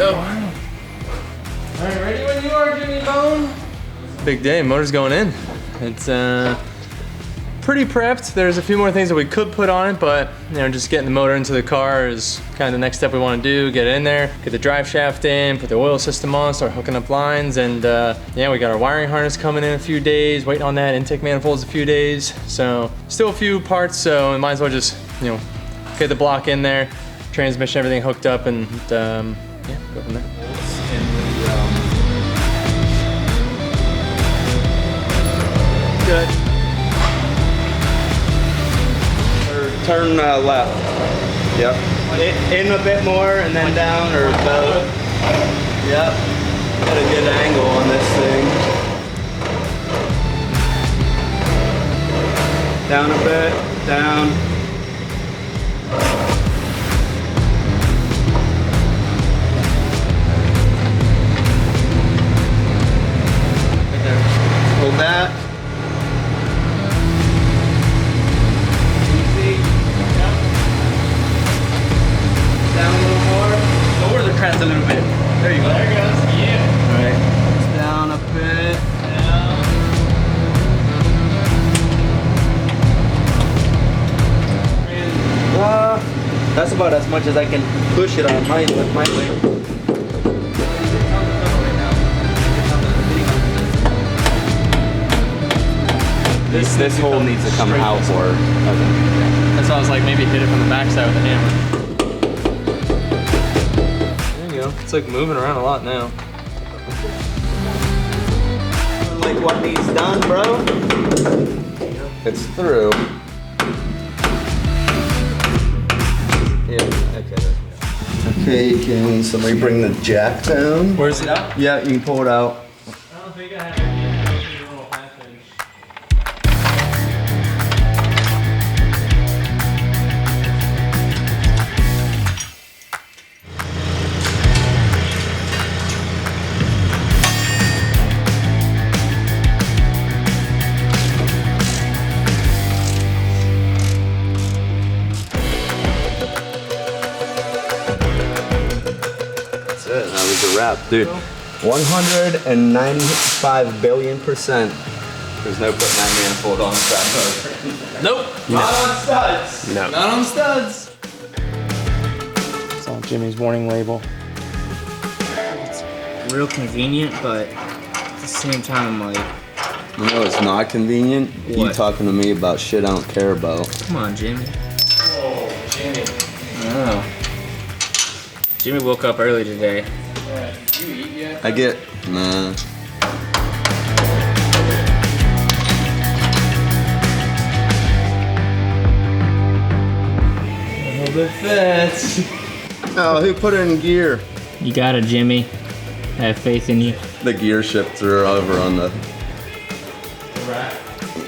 go. Alright, ready when you are, Jimmy Bone? Big day, motor's going in. It's pretty prepped. There's a few more things that we could put on it, but you know, just getting the motor into the car is kind of the next step we want to do. Get it in there, get the drive shaft in, put the oil system on, start hooking up lines, and yeah, we got our wiring harness coming in a few days, waiting on that, intake manifolds a few days. So still a few parts, so we might as well just, you know, get the block in there, transmission, everything hooked up, and yeah, go from there. Good. Turn left. Yep. In a bit more and then down, or both. Yep. Got a good angle on this thing. Down a bit. Down. Right there. Hold that. A little bit. There you go. There it goes. Yeah. All right. It's down a bit. Down. That's about as much as I can push it on my weight. This hole needs to come out more. Okay. That's why I was like, maybe hit it from the backside with a hammer. It's like moving around a lot now. Like what needs done, bro? It's through. Yeah, okay. Okay, can somebody bring the jack down? Where's it out? Yeah, you can pull it out. I don't think I have any little passage. That was a wrap, dude. 195 billion%. There's no putting that manifold on the track motor. Nope. Not on studs. No. Not on studs. It's on Jimmy's warning label. It's real convenient, but at the same time, I'm like, you know it's not convenient? What? You talking to me about shit I don't care about. come on, Jimmy. Oh, Jimmy. Oh. Jimmy woke up early today. Did you eat yet? I get, nah. I hope it fits. Oh, who put it in gear? You got it, Jimmy. I have faith in you. The gear shifter are over on the... Rack.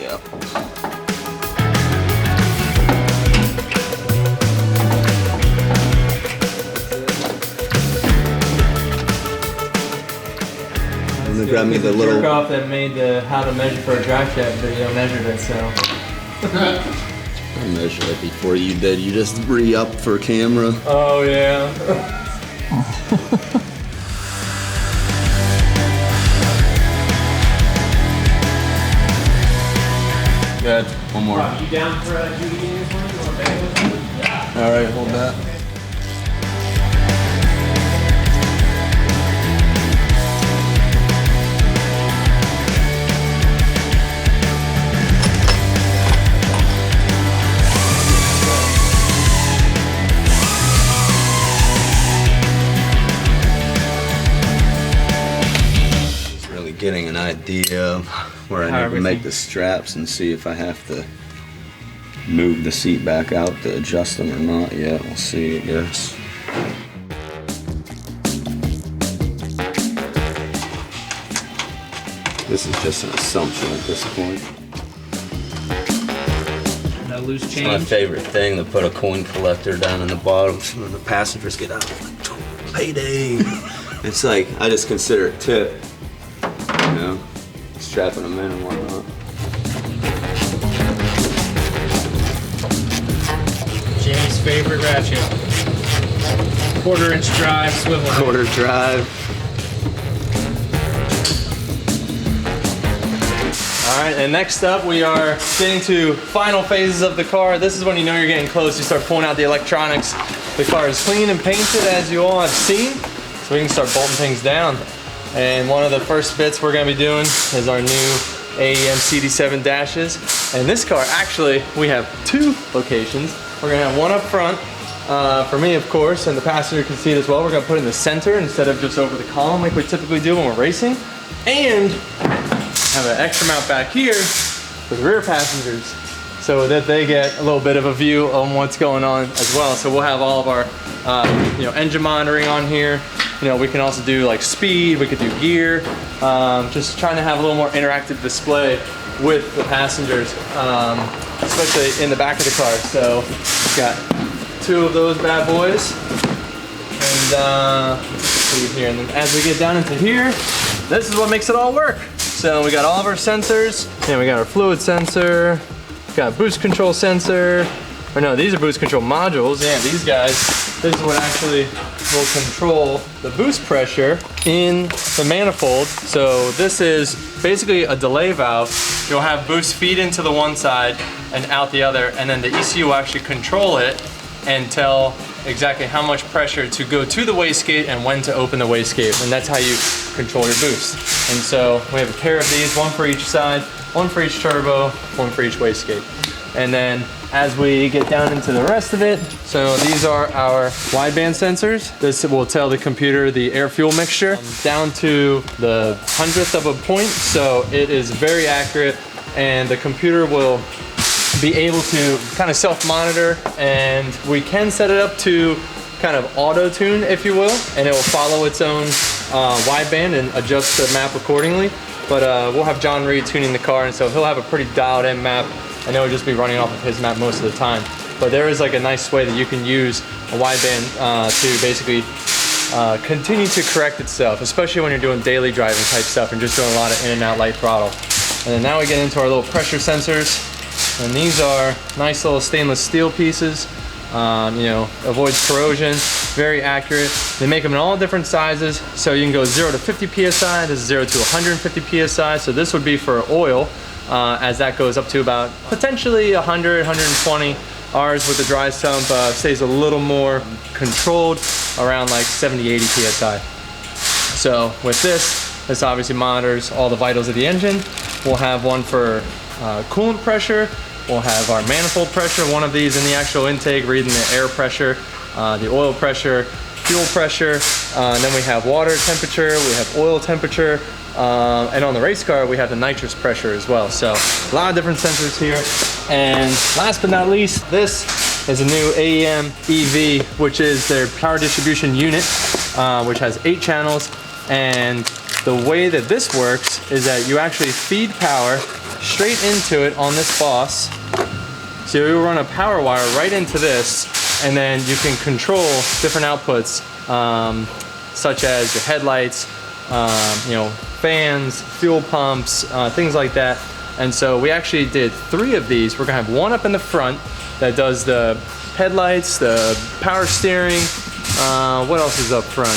Yeah. I'm gonna grab me the little... jerk off that made the how to measure for a drive shaft video measured it, so. I measured it before you did. You just re-up for camera. Oh yeah. Good. One more. You down for Judy getting this one? You want to bang with me? Yeah. All right, hold that. Getting an idea of where I need to make the straps and see if I have to move the seat back out to adjust them or not yet. We'll see, I guess. This is just an assumption at this point. No loose It's my change. favorite thing to put a coin collector down in the bottom so when the passengers get out, like, payday. It's like, I just consider it tip. You know, strapping them in and whatnot. Jimmy's favorite ratchet. 1/4 inch drive swivel. Quarter drive. All right, and next up we are getting to final phases of the car. This is when you know you're getting close. You start pulling out the electronics. The car is clean and painted, as you all have seen, so we can start bolting things down. And one of the first bits we're gonna be doing is our new AEM CD7 dashes. And this car, actually, we have 2 locations. We're gonna have one up front, for me, of course, and the passenger can see it as well. We're gonna put it in the center instead of just over the column like we typically do when we're racing. And have an extra mount back here for the rear passengers so that they get a little bit of a view on what's going on as well. So we'll have all of our engine monitoring on here. We can also do like speed, we could do gear, just trying to have a little more interactive display with the passengers, especially in the back of the car. So we've got 2 of those bad boys. And here. And then as we get down into here, this is what makes it all work. So we got all of our sensors, and we got our fluid sensor, got boost control sensor, or no, these are boost control modules. Yeah, these guys, this is what actually will control the boost pressure in the manifold. So this is basically a delay valve. You'll have boost feed into the one side and out the other, and then the ECU will actually control it and tell exactly how much pressure to go to the wastegate and when to open the wastegate, and that's how you control your boost. And so we have a pair of these, one for each side, one for each turbo, one for each wastegate. And then as we get down into the rest of it, so these are our wideband sensors. This will tell the computer the air fuel mixture down to the 100th of a point, so it is very accurate, and the computer will be able to kind of self-monitor, and we can set it up to kind of auto-tune, if you will, and it will follow its own wideband and adjust the map accordingly. But we'll have John Reed tuning the car, and so he'll have a pretty dialed-in map, and it'll just be running off of his map most of the time. But there is like a nice way that you can use a wideband to basically continue to correct itself, especially when you're doing daily driving type stuff and just doing a lot of in and out light throttle. And then now we get into our little pressure sensors. And these are nice little stainless steel pieces, avoids corrosion, very accurate. They make them in all different sizes, so you can go 0 to 50 PSI, this is 0 to 150 PSI, so this would be for oil, as that goes up to about potentially 100, 120. Ours with the dry sump stays a little more controlled, around like 70, 80 PSI. So with this obviously monitors all the vitals of the engine. We'll have one for coolant pressure. We'll have our manifold pressure, one of these in the actual intake, reading the air pressure, the oil pressure, fuel pressure, and then we have water temperature, we have oil temperature, and on the race car we have the nitrous pressure as well. So a lot of different sensors here. And last but not least, this is a new AEM EV, which is their power distribution unit, which has 8 channels. And the way that this works is that you actually feed power straight into it on this boss. So you run a power wire right into this, and then you can control different outputs, such as your headlights, fans, fuel pumps, things like that. And so we actually did 3 of these. We're gonna have one up in the front that does the headlights, the power steering, what else is up front?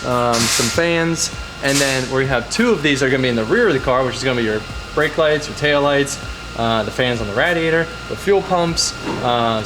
Some fans. And then we have 2 of these that are gonna be in the rear of the car, which is gonna be your brake lights, your tail lights, the fans on the radiator, the fuel pumps,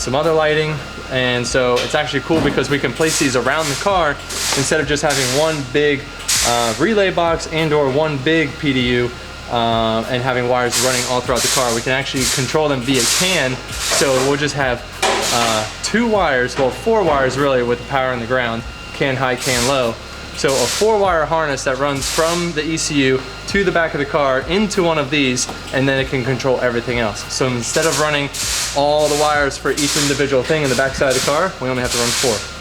some other lighting. And so it's actually cool because we can place these around the car instead of just having one big relay box and or one big PDU and having wires running all throughout the car. We can actually control them via CAN. So we'll just have 2 wires, well 4 wires really, with the power on the ground, CAN high, CAN low. So a 4-wire harness that runs from the ECU to the back of the car into one of these, and then it can control everything else. So instead of running all the wires for each individual thing in the back side of the car, we only have to run 4.